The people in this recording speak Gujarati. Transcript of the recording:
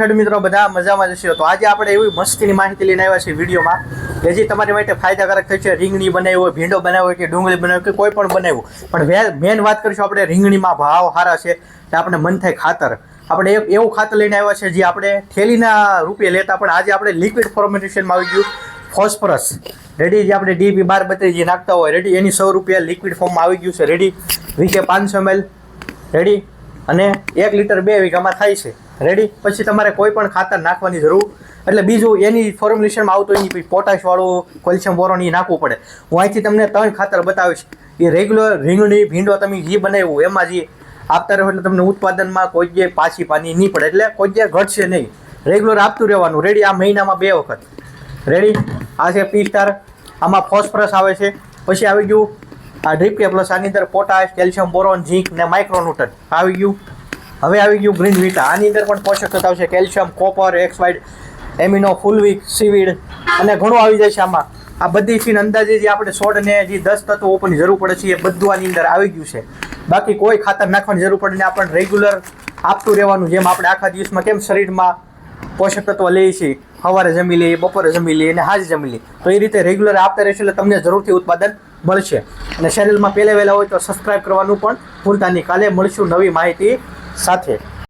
ખેડૂત મિત્રો બધા મજામાં જશે તો આજે આપણે એવી મસ્તીની માહિતી લઈને આવ્યા છીએ વિડીયોમાં કે જે તમારી માટે ફાયદાકારક થશે. રીંગણી બનાવી હોય, ભીંડો બનાવ્યો હોય કે ડુંગળી બનાવી કે કોઈ પણ બનાવ્યું, પણ મેન વાત કરીશું આપણે રીંગણીમાં ભાવ સારા છે કે આપણે મન થાય ખાતર. આપણે એવું ખાતર લઈને આવ્યા છે જે આપણે થેલીના રૂપિયા લેતા, પણ આજે આપણે લિક્વિડ ફોર્મેશનમાં આવી ગયું ફોસ્ફરસ રેડી, જે આપણે DP 12-32 જે નાખતા હોય રેડી, એની 100 રૂપિયા લિક્વિડ ફોર્મમાં આવી ગયું છે રેડી. વીકે 500 ml રેડી, અને 1 લીટર 2 વીઘામાં થાય છે રેડી. પછી તમારે કોઈ પણ ખાતર નાખવાની જરૂર, એટલે બીજું એની ફોર્મ્યુલેશનમાં આવતું એની પોટાશવાળું, કેલ્શિયમ બોરોન એ નાખવું પડે. હું અહીંથી તમને 3 ખાતર બતાવીશ. એ રેગ્યુલર રીંગણી ભીંડો તમે જે બનાવ્યું એમાં જે આપતા રહો એટલે તમને ઉત્પાદનમાં કોઈ જે પાછી પાની નહીં પડે, એટલે કોઈ જે ઘટશે નહીં. રેગ્યુલર આપતું રહેવાનું રેડી. આ મહિનામાં 2 વખત રેડી. આ છે પી સ્ટાર, આમાં ફોસ્ફરસ આવે છે. પછી આવી ગયું આ ડ્રીપ કે પ્લસ, આની અંદર પોટાશ, કેલ્શિયમ બોરોન, ઝીંક ને માઇક્રોન્યુટન આવી ગયું. હવે આવી ગયું ગ્રીન વિટા, આની અંદર પણ પોષક તત્વ આવશે, કેલ્શિયમ, કોપર, એક્સવાઇડ, એમિનો, ફુલવિક, સીવીડ અને ઘણું આવી જાય છે આમાં. આ બધી ફીન અંદાજે જે આપણે છોડને જે 10 તત્વો ઉપરની જરૂર પડે છે એ બધું આની અંદર આવી ગયું છે. બાકી કોઈ ખાતર નાખવાની જરૂર પડે ને આપણને રેગ્યુલર આપતું રહેવાનું. જેમ આપણે આખા દિવસમાં કેમ શરીરમાં પોષક તત્વ લઈએ છીએ, સવારે જમી લઈએ, બપોરે જમી લઈએ અને સાંજે જમી લઈએ, તો એ રીતે રેગ્યુલર આપતા રહેશે એટલે તમને જરૂરથી ઉત્પાદન મળશે. અને ચેનલમાં પહેલે વહેલા હોય તો સબસ્ક્રાઈબ કરવાનું પણ ભૂલતા નહીં. કાલે મળશું નવી માહિતી સાથે.